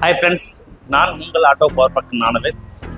Hi friends, நான் உங்கள் auto power பக்கம் நானவேல்.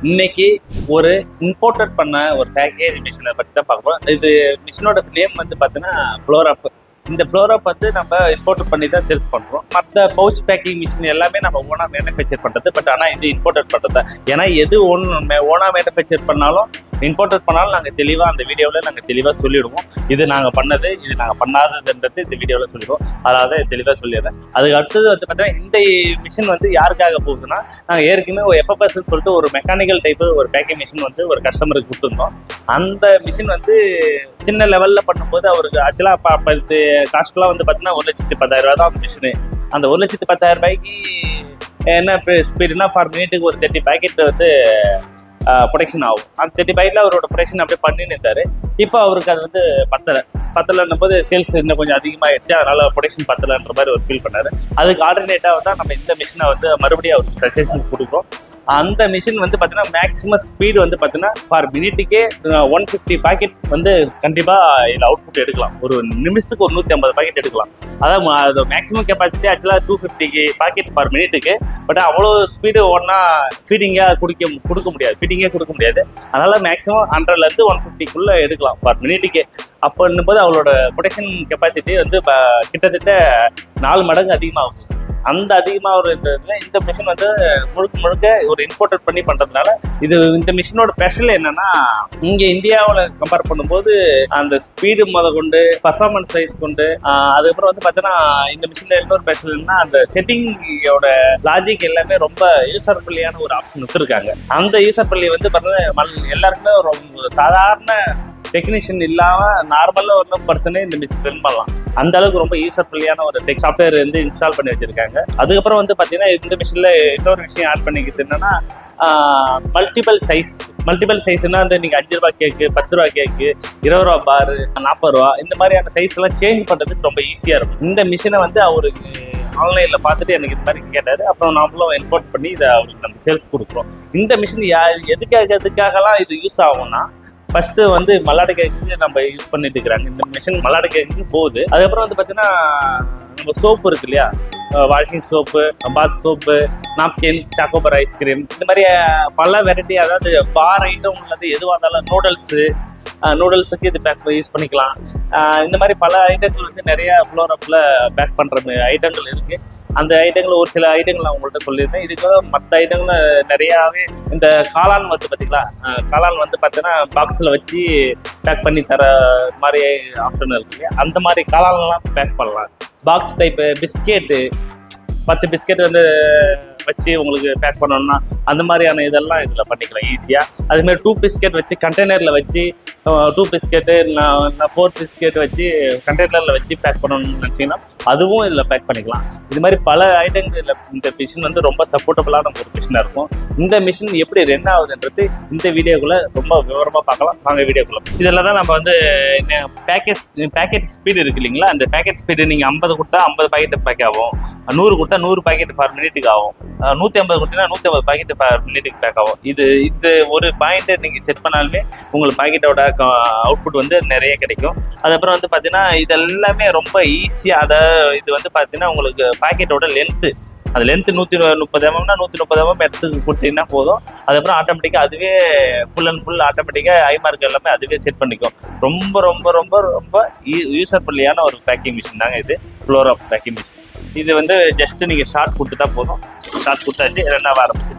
இன்னைக்கு ஒரு இம்போர்ட்டட் பண்ண ஒரு பேக்கேஜ் மிஷினை பற்றி தான் பார்க்க போகிறோம். இது மிஷினோட நேம் வந்து பார்த்தீங்கன்னா ஃப்ளோராப். இந்த ஃப்ளோராப் வந்து நம்ம இம்போர்ட் பண்ணி தான் சேல்ஸ் பண்ணுறோம். மற்ற பவுச் பேக்கிங் மிஷின் எல்லாமே நம்ம ஓனாக மேனுஃபேக்சர் பண்ணுறது. பட் ஆனால் இது இம்போர்ட்டட் பண்ணுறது தான். ஏன்னா எது ஓனாக மேனுஃபேக்சர் பண்ணாலும் இம்போர்ட்டட் பண்ணாலும் நாங்கள் தெளிவாக அந்த வீடியோவில் நாங்கள் தெளிவாக சொல்லிவிடுவோம். இது நாங்கள் பண்ணது, இது நாங்கள் பண்ணாததுன்றது இந்த வீடியோவில் சொல்லிடுவோம். அதாவது தெளிவாக சொல்லிடுறேன். அதுக்கு அடுத்தது வந்து பார்த்தீங்கன்னா இந்த மிஷின் வந்து யாருக்காக போகுதுன்னா, நாங்கள் ஏற்கனவே ஒரு எஃப்எஃப்எஸ்ன்னு சொல்லிட்டு ஒரு மெக்கானிக்கல் டைப்பு ஒரு பேக்கிங் மிஷின் வந்து ஒரு கஸ்டமருக்கு கொடுத்துருந்தோம். அந்த மிஷின் வந்து சின்ன லெவலில் பண்ணும்போது அவருக்கு ஆக்சுவலாக அப்போ இது காஸ்ட்லாம் வந்து பார்த்தீங்கன்னா 1,10,000 தான் அந்த மிஷினு. அந்த 1,10,000 என்ன ஸ்பீடுனா ஃபார் மினிட்டுக்கு ஒரு 30 பாக்கெட் வந்து ப்ரொடக்ஷன் ஆகும். அந்த 30 பாக்கெட்டில் அவரோட ப்ரொடக்ஷன் அப்படியே பண்ணின்னு இருந்தார். இப்போ அவருக்கு அது வந்து பத்தலைன்னும் போது சேல்ஸ் இன்னும் கொஞ்சம் அதிகமாகிடுச்சு. அதனால் ப்ரொடக்ஷன் பத்தலைன்ற மாதிரி ஒரு ஃபீல் பண்ணார். அதுக்கு ஆல்டர்னேட்டாக தான் நம்ம இந்த மிஷினை வந்து மறுபடியும் அவருக்கு சஜஷன் கொடுக்குறோம். அந்த மிஷின் வந்து பார்த்தீங்கன்னா மேக்ஸிமம் ஸ்பீடு வந்து பார்த்தீங்கன்னா ஃபார் மினிட்டுக்கே 150 பாக்கெட் வந்து கண்டிப்பாக இதில் அவுட்புட் எடுக்கலாம். ஒரு நிமிஷத்துக்கு ஒரு 150 பாக்கெட் எடுக்கலாம். அதான் அது மேக்ஸிமம் கெப்பாசிட்டி ஆக்சுவலாக 250 பாக்கெட் ஃபார் மினிட்டுக்கு. பட் அவ்வளோ ஸ்பீடு ஓடனா ஃபீடிங்காக கொடுக்க முடியாது. அதனால் மேக்ஸிமம் 100லேருந்து 150க்குள்ளே எடுக்கலாம் ஃபார் மினிட்டுக்கே. அப்போன்னும் போது அவளோட ப்ரொடக்ஷன் கெப்பாசிட்டி வந்து கிட்டத்தட்ட 4 மடங்கு அதிகமாகும். அந்த அதிகமாக ஒரு இந்த மிஷின் வந்து முழுக்க ஒரு இம்போர்ட்டட் பண்ணி பண்ணுறதுனால இந்த மிஷினோட ஸ்பெஷல் என்னன்னா, இங்கே இந்தியாவில் கம்பேர் பண்ணும்போது அந்த ஸ்பீடு கொண்டு பர்ஃபார்மன்ஸ் வைஸ் கொண்டு அதுக்கப்புறம் வந்து பார்த்தீங்கன்னா இந்த மிஷினில் இன்னொரு ஸ்பெஷல் என்னன்னா, அந்த செட்டிங்கோட லாஜிக் எல்லாமே ரொம்ப யூசர் ஃப்ரெண்ட்லியான ஒரு ஆப்ஷன் வச்சுருக்காங்க. அந்த யூசர் ஃப்ரெண்ட்லி வந்து பார்த்தீங்கன்னா எல்லாருக்குமே ஒரு சாதாரண டெக்னீஷியன் இல்லாமல் நார்மலாக ஒரு பர்சனே இந்த மிஷின் ரன் பண்ணலாம். அந்த அளவுக்கு ரொம்ப யூசர் ஃப்ரெண்ட்லியான ஒரு சாஃப்ட்வேர் வந்து இன்ஸ்டால் பண்ணி வச்சிருக்காங்க. அதுக்கப்புறம் வந்து பார்த்தீங்கன்னா இந்த மிஷினில் இன்னொரு விஷயம் ஆட் பண்ணிக்கிறது என்னன்னா, மல்டிபிள் சைஸ்னா வந்து நீங்கள் 5 ரூபா கேக்கு, 10 ரூபா கேக்கு, 20 ரூபா பாரு, 40 ரூபா இந்த மாதிரியான சைஸ் எல்லாம் சேஞ்ச் பண்ணுறதுக்கு ரொம்ப ஈஸியாக இருக்கும். இந்த மிஷினை வந்து அவருக்கு ஆன்லைனில் பார்த்துட்டு எனக்கு இது மாதிரி கேட்டார். அப்புறம் நாமளும் இம்போர்ட் பண்ணி இதை அவருக்கு நம்ம சேல்ஸ் கொடுக்குறோம். இந்த மிஷின் எதுக்காகலாம் இது யூஸ் ஆகும்னா, ஃபர்ஸ்ட் வந்து மல்லாடு கேக்கு நம்ம யூஸ் பண்ணிட்டு இருக்கிறாங்க. இந்த மிஷின் மல்லாடு கேக்கு போகுது. அதுக்கப்புறம் வந்து பார்த்தீங்கன்னா நம்ம சோப்பு இருக்கு இல்லையா, வாஷிங் சோப்பு, பாத் சோப்பு, நாப்கின், சாக்கோபார் ஐஸ்கிரீம், இந்த மாதிரி பல வெரைட்டி, அதாவது பார் ஐட்டம் உள்ளது எதுவாக இருந்தாலும் நூடுல்ஸுக்கு இது பேக் யூஸ் பண்ணிக்கலாம். இந்த மாதிரி பல ஐட்டங்கள் வந்து நிறைய ஃப்ளோராப்பில் பேக் பண்ணுற ஐட்டங்கள் இருக்குது. அந்த ஐட்டங்கள் ஒரு சில ஐட்டங்கள் நான் உங்கள்கிட்ட சொல்லியிருந்தேன். இதுக்கு மற்ற ஐட்டங்கள் நிறையாவே இந்த காளான் வந்து பார்த்தீங்களா, காளான் வந்து பார்த்தீங்கன்னா பாக்ஸில் வச்சு பேக் பண்ணி தர மாதிரி ஆப்ஷன் இருக்கு. அந்த மாதிரி காளான்லாம் பேக் பண்ணலாம். பாக்ஸ் டைப்பு பிஸ்கெட்டு 10 பிஸ்கெட் வந்து வச்சு உங்களுக்கு பேக் பண்ணணும்னா அந்த மாதிரியான இதெல்லாம் இதில் பண்ணிக்கலாம் ஈஸியாக. அதுமாதிரி 2 பிஸ்கெட் வச்சு கண்டெய்னரில் வச்சு 2 பிஸ்கெட்டு 4 பிஸ்கெட் வச்சு கண்டெய்னரில் வச்சு பேக் பண்ணணும்னு நினச்சிங்கன்னா அதுவும் இதில் பேக் பண்ணிக்கலாம். இது மாதிரி பல ஐட்டங்கள் இந்த மிஷின் வந்து ரொம்ப சப்போர்ட்டபுளான ஒரு மிஷினாக இருக்கும். இந்த மிஷின் எப்படி ரன் ஆகுதுன்றது இந்த வீடியோக்குள்ளே ரொம்ப விவரமாக பார்க்கலாம். வாங்க வீடியோக்குள்ளே. இதில் தான் நம்ம வந்து பேக்கெட் ஸ்பீடு இருக்குது இல்லைங்களா, அந்த பேக்கெட் ஸ்பீடு நீங்கள் 50 கொடுத்தா 50 பாக்கெட் பேக் ஆகும், 100 கொடுத்தா 100 பாக்கெட் ஃபார் மினிட்டுக்கு ஆகும், 150 கொடுத்தீங்கன்னா 150 பாக்கெட் ஃபார் மினிட்டுக்கு பேக் ஆகும். இது ஒரு பாயிண்ட்டை நீங்கள் செட் பண்ணாலுமே உங்களுக்கு பாக்கெட்டோட அவுட்புட் வந்து நிறைய கிடைக்கும். அதுக்கப்புறம் வந்து பார்த்தீங்கன்னா இது எல்லாமே ரொம்ப ஈஸியாக. இது வந்து பார்த்தீங்கன்னா உங்களுக்கு பாக்கெட்டோட லென்த்து, அது லென்த்து 130 mm 130 mm எடுத்து கொடுத்தீங்கன்னா போதும். அதுக்கப்புறம் ஆட்டோமேட்டிக்காக அதுவே ஃபுல் அண்ட் ஃபுல் ஆட்டோமேட்டிக்காக ஐமார்க் எல்லாமே அதுவே செட் பண்ணிக்கும். ரொம்ப ரொம்ப ரொம்ப ரொம்ப யூசர் ஃப்ரெண்ட்லியான ஒரு பேக்கிங் மிஷின் தாங்க இது ஃப்ளோராப் பேக்கிங் மிஷின். இது வந்து ஜஸ்ட் நீங்கள் ஷார்ட் கொடுத்துட்டா போதும். ஷார்ட் கொடுத்தாச்சு, 2ஆவது ஆரம்பிச்சு.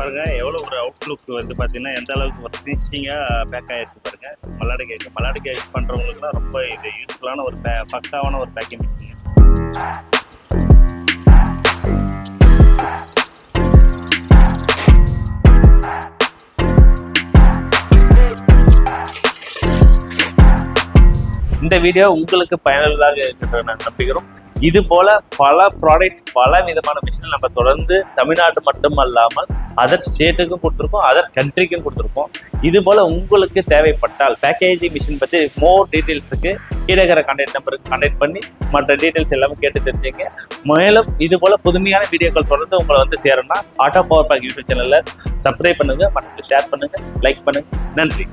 பாருங்க எவ்வளோ ஒரு அவுட்லுக் வந்து பார்த்தீங்கன்னா எந்த அளவுக்கு ஒரு ஃபினிஷிங்காக பேக் ஆகிருக்கு பாருங்க. மல்லாடு கேக் பண்ணுறவங்களுக்குலாம் ரொம்ப இது யூஸ்ஃபுல்லான ஒரு பக்காவான ஒரு பேக்கிங் மிஷின். இந்த வீடியோ உங்களுக்கு பயனுள்ளதாக இருக்கின்ற நான் நம்புகிறோம். இது போல பல ப்ராடக்ட், பல விதமான மிஷின் நம்ம தொடர்ந்து தமிழ்நாடு மட்டும் அல்லாமல் அதர் ஸ்டேட்டுக்கும் கொடுத்துருக்கோம், அதர் கண்ட்ரிக்கும் கொடுத்துருக்கோம். இது போல உங்களுக்கு தேவைப்பட்டால் பேக்கேஜிங் மிஷின் பற்றி மோர் டீட்டெயில்ஸுக்கு கீழே இருக்கிற கான்டாக்ட் நம்பருக்கு கான்டாக்ட் பண்ணி மற்ற டீட்டெயில்ஸ் எல்லாமே கேட்டு தெரிஞ்சுங்க. மேலும் இது போல புதுமையான வீடியோக்கள் தொடர்ந்து உங்களை வந்து சேரணும்னா ஆட்டோ பவர் பேக் யூடியூப் சேனலில் சப்ஸ்கிரைப் பண்ணுங்க, மற்ற ஷேர் பண்ணுங்க, லைக் பண்ணுங்க. நன்றி.